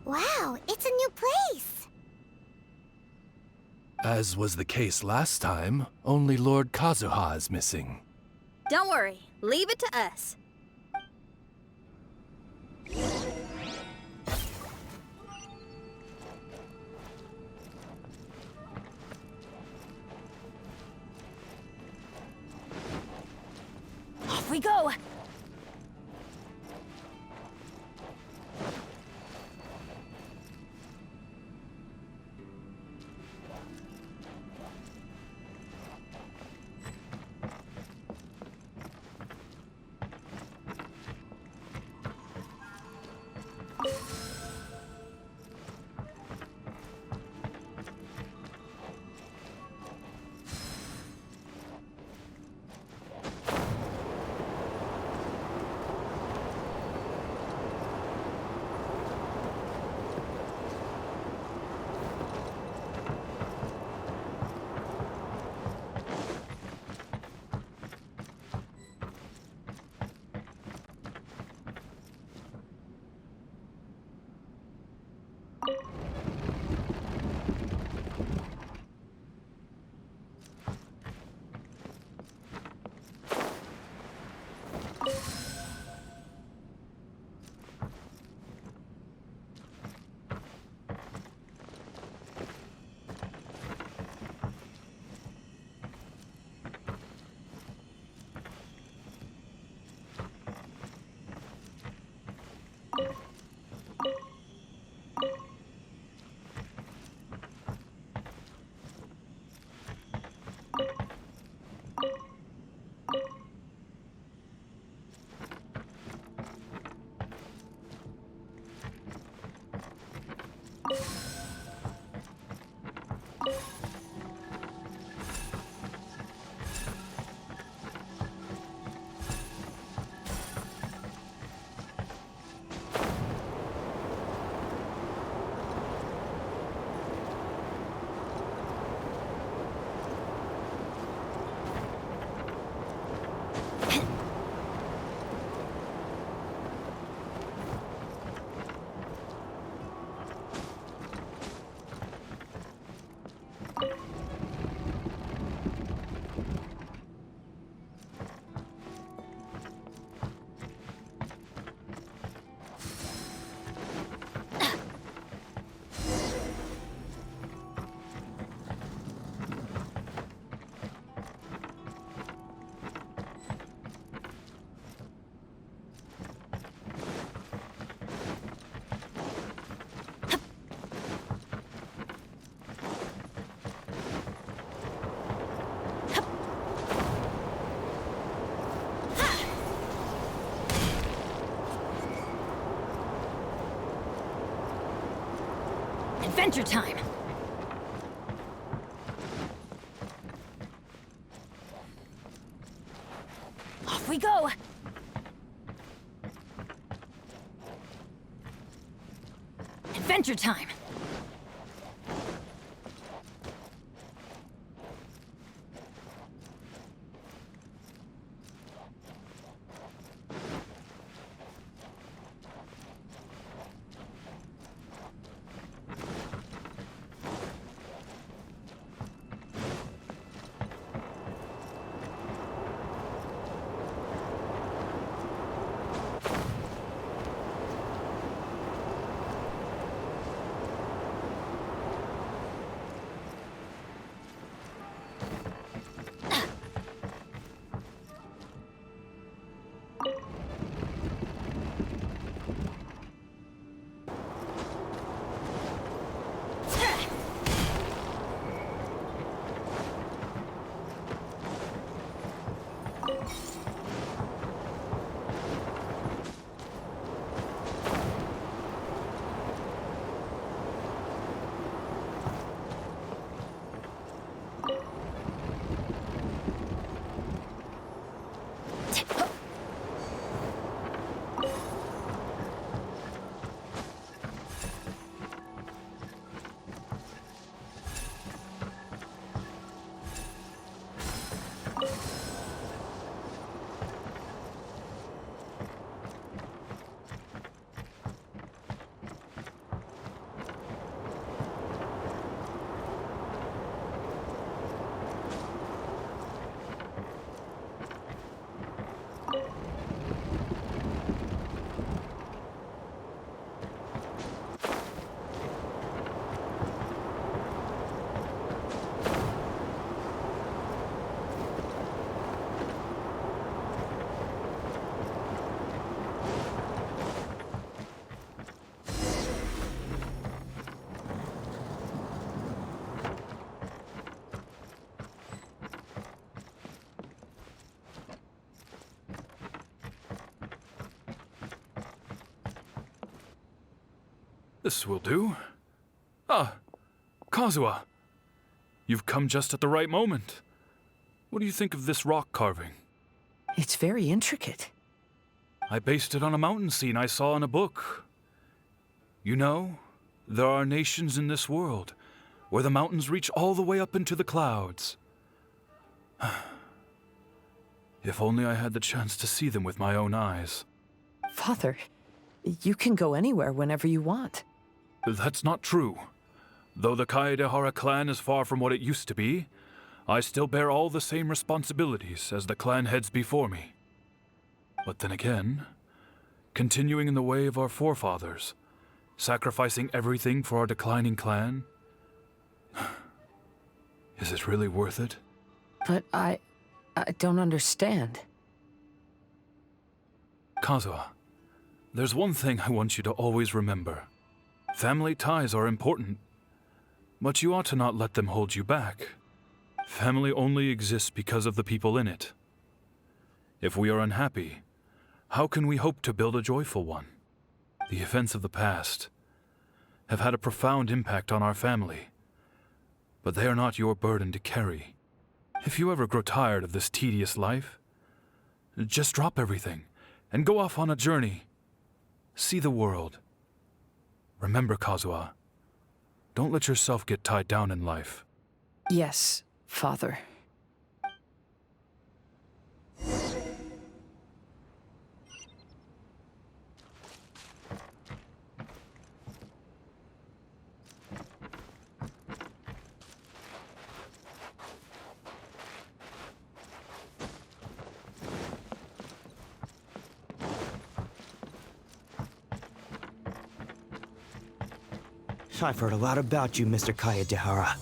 Wow, it's a new place! As was the case last time, only Lord Kazuha is missing. Don't worry, leave it to us. Off we go! Adventure time! Off we go! Adventure time! This will do. Ah, Kazuha. You've come just at the right moment. What do you think of this rock carving? It's very intricate. I based it on a mountain scene I saw in a book. You know, there are nations in this world where the mountains reach all the way up into the clouds. If only I had the chance to see them with my own eyes. Father, you can go anywhere whenever you want. That's not true. Though the Kaedehara clan is far from what it used to be, I still bear all the same responsibilities as the clan heads before me. But then again, continuing in the way of our forefathers, sacrificing everything for our declining clan, is it really worth it? But I don't understand. Kazuha, there's one thing I want you to always remember. Family ties are important, but you ought to not let them hold you back. Family only exists because of the people in it. If we are unhappy, how can we hope to build a joyful one? The events of the past have had a profound impact on our family, but they are not your burden to carry. If you ever grow tired of this tedious life, just drop everything and go off on a journey. See the world. Remember, Kazuha, don't let yourself get tied down in life. Yes, Father. I've heard a lot about you, Mr. Kaedehara.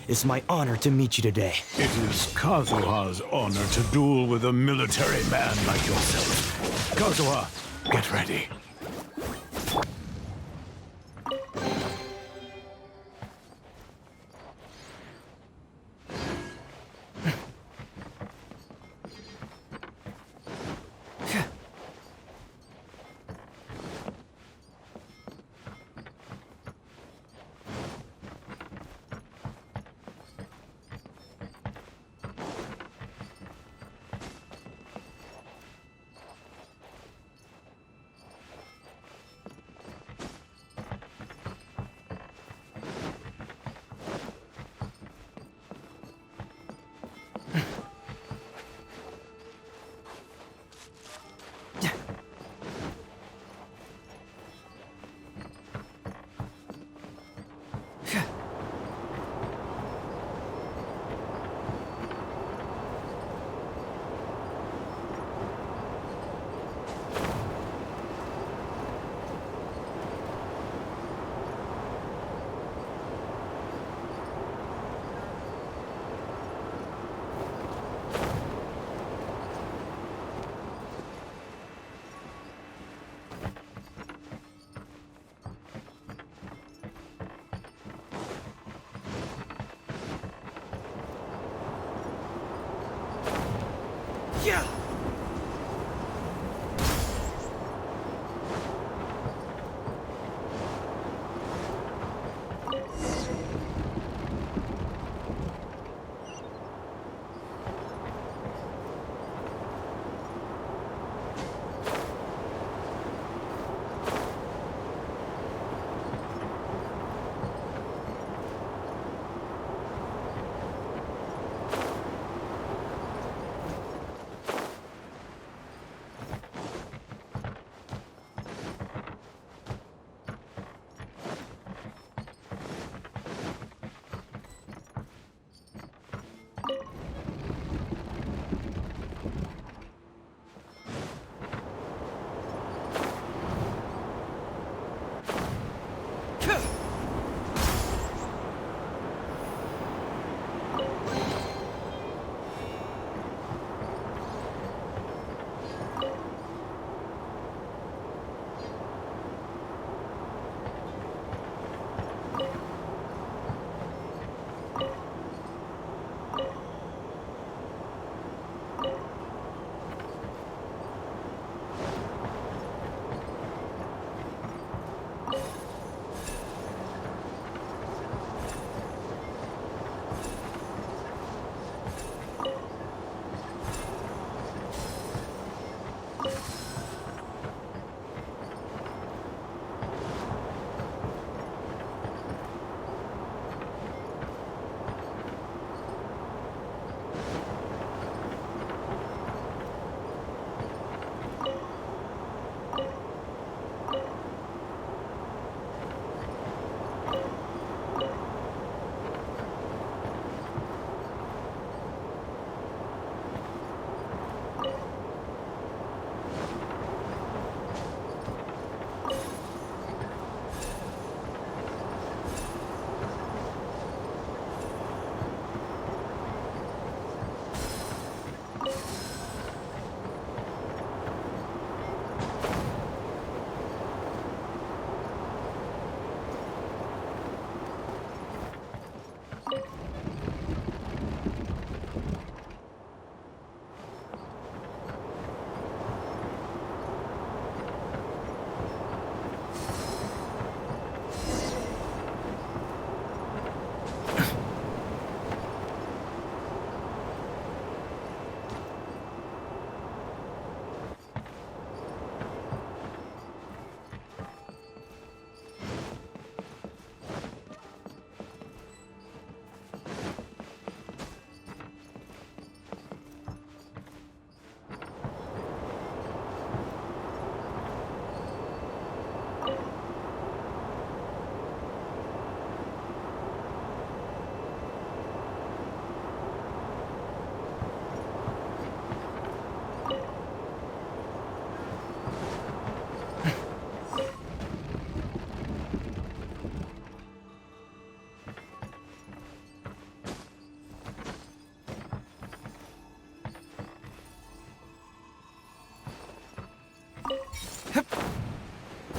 It's my honor to meet you today. It is Kazuha's honor to duel with a military man like yourself. Kazuha, get ready.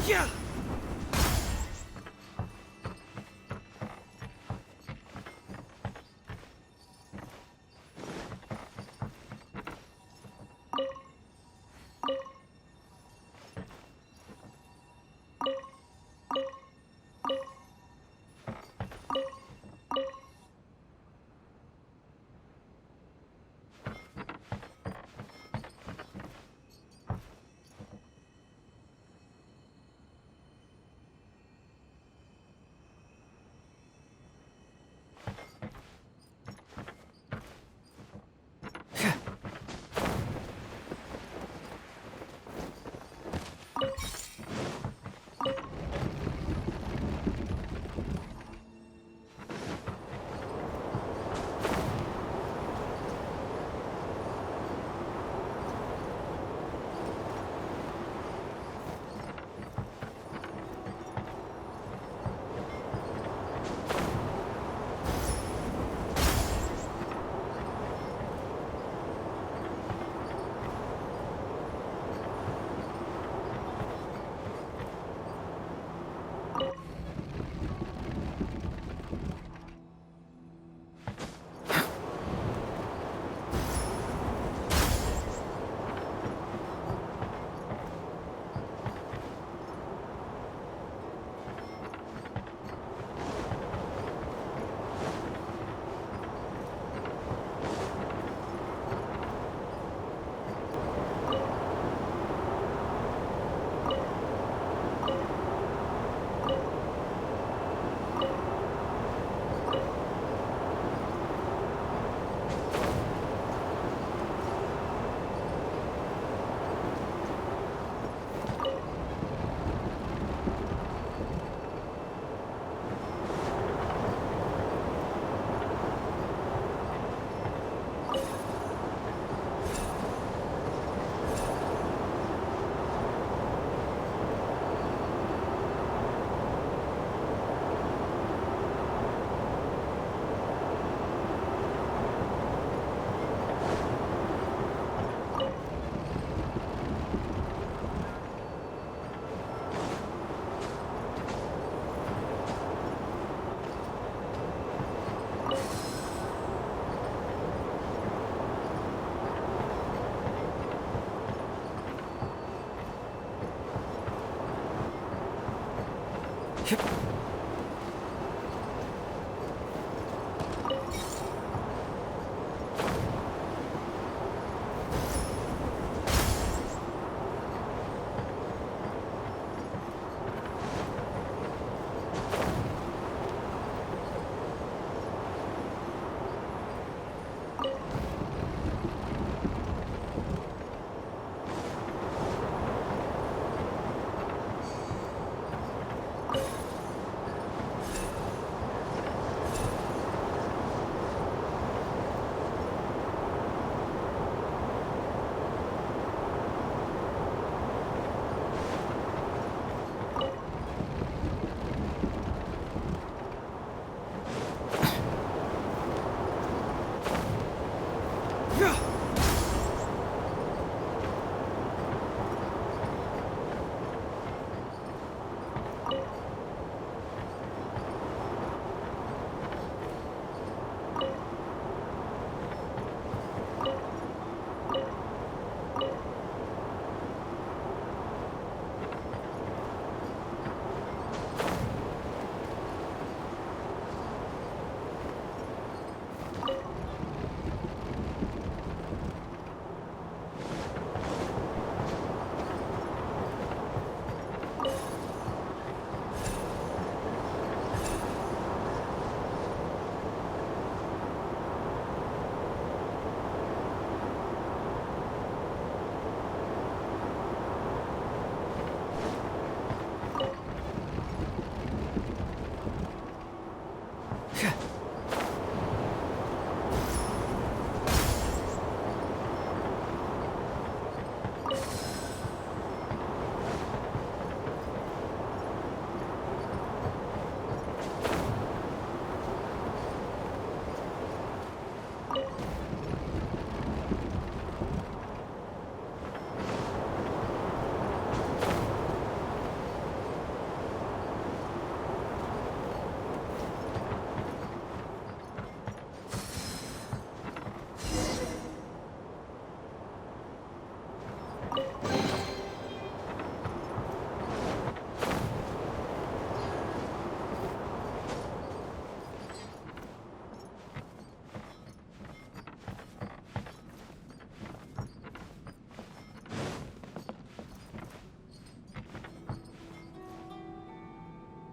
Yeah!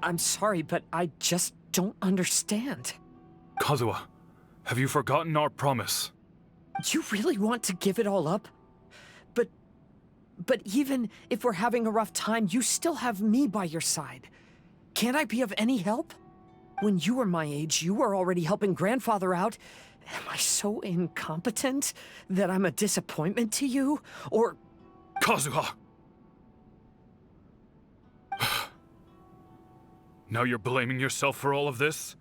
I'm sorry, but I just don't understand. Kazuha, have you forgotten our promise? You really want to give it all up? But even if we're having a rough time, you still have me by your side. Can't I be of any help? When you were my age, you were already helping grandfather out. Am I so incompetent that I'm a disappointment to you? Or... Kazuha! Now you're blaming yourself for all of this?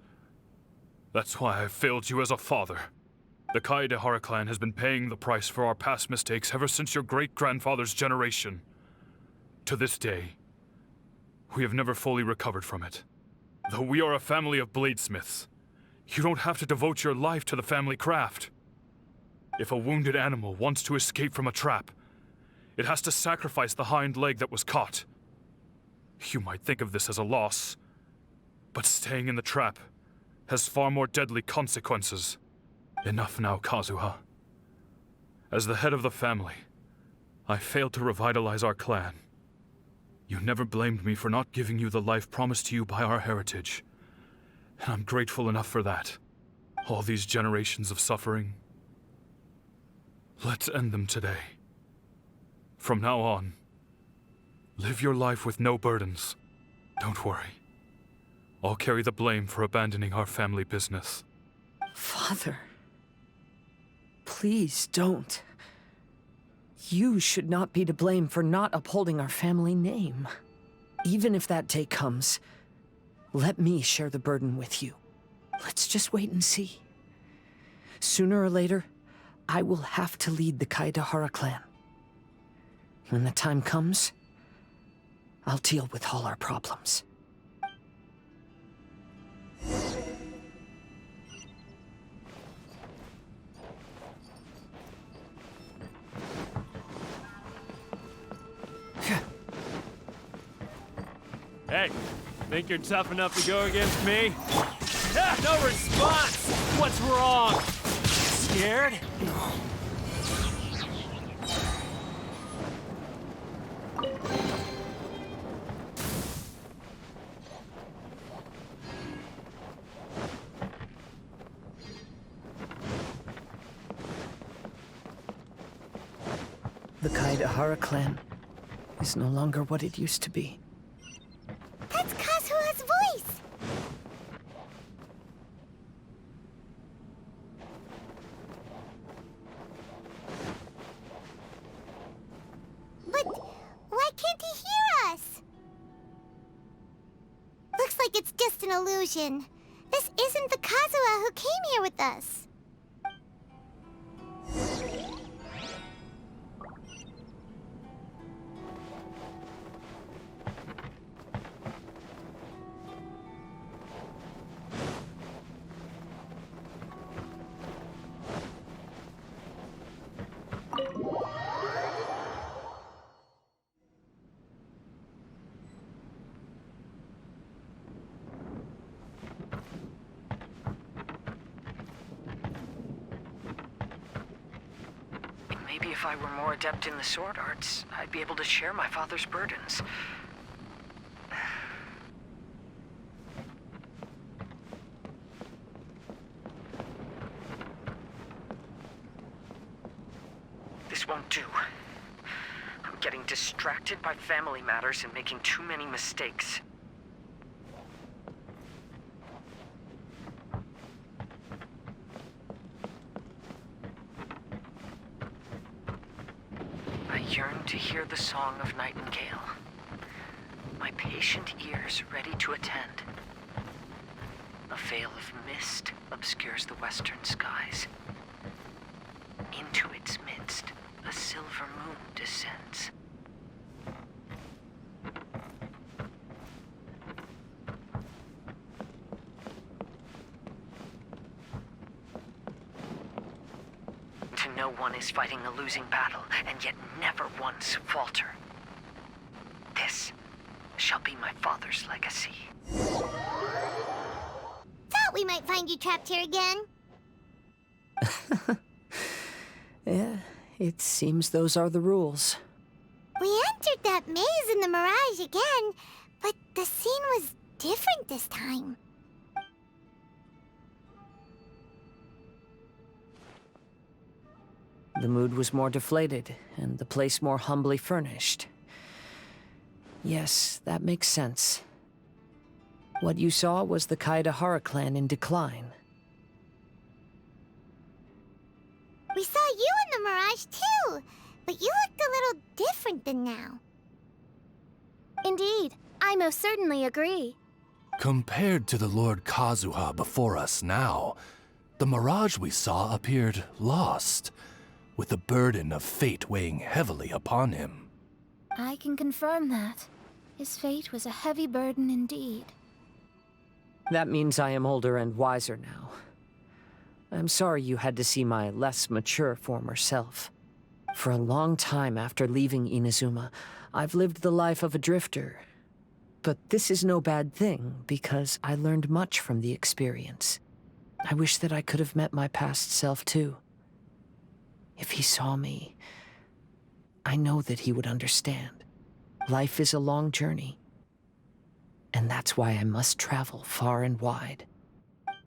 That's why I failed you as a father. The Kaedehara clan has been paying the price for our past mistakes ever since your great-grandfather's generation. To this day, we have never fully recovered from it. Though we are a family of bladesmiths, you don't have to devote your life to the family craft. If a wounded animal wants to escape from a trap, it has to sacrifice the hind leg that was caught. You might think of this as a loss, but staying in the trap has far more deadly consequences. Enough now, Kazuha. As the head of the family, I failed to revitalize our clan. You never blamed me for not giving you the life promised to you by our heritage, and I'm grateful enough for that. All these generations of suffering, let's end them today. From now on, live your life with no burdens. Don't worry. I'll carry the blame for abandoning our family business. Father... Please don't. You should not be to blame for not upholding our family name. Even if that day comes, let me share the burden with you. Let's just wait and see. Sooner or later, I will have to lead the Kaedehara clan. When the time comes, I'll deal with all our problems. Hey, think you're tough enough to go against me? Ah, no response! What's wrong? Scared? The Kaedehara clan is no longer what it used to be. That's Kazuha's voice! But why can't he hear us? Looks like it's just an illusion. This isn't the Kazuha who came here with us. Maybe if I were more adept in the sword arts, I'd be able to share my father's burdens. This won't do. I'm getting distracted by family matters and making too many mistakes. I yearn to hear the song of nightingale. My patient ears ready to attend. A veil of mist obscures the western skies. Into its midst, a silver moon descends. To know one is fighting a losing battle, and yet never once falter. This shall be my father's legacy. Thought we might find you trapped here again. Yeah, it seems those are the rules. We entered that maze in the Mirage again, but the scene was different this time. The mood was more deflated, and the place more humbly furnished. Yes, that makes sense. What you saw was the Kaedahara clan in decline. We saw you in the Mirage too, but you looked a little different than now. Indeed, I most certainly agree. Compared to the Lord Kazuha before us now, the mirage we saw appeared lost, with the burden of fate weighing heavily upon him. I can confirm that. His fate was a heavy burden indeed. That means I am older and wiser now. I'm sorry you had to see my less mature former self. For a long time after leaving Inazuma, I've lived the life of a drifter. But this is no bad thing, because I learned much from the experience. I wish that I could have met my past self too. If he saw me, I know that he would understand. Life is a long journey. And that's why I must travel far and wide.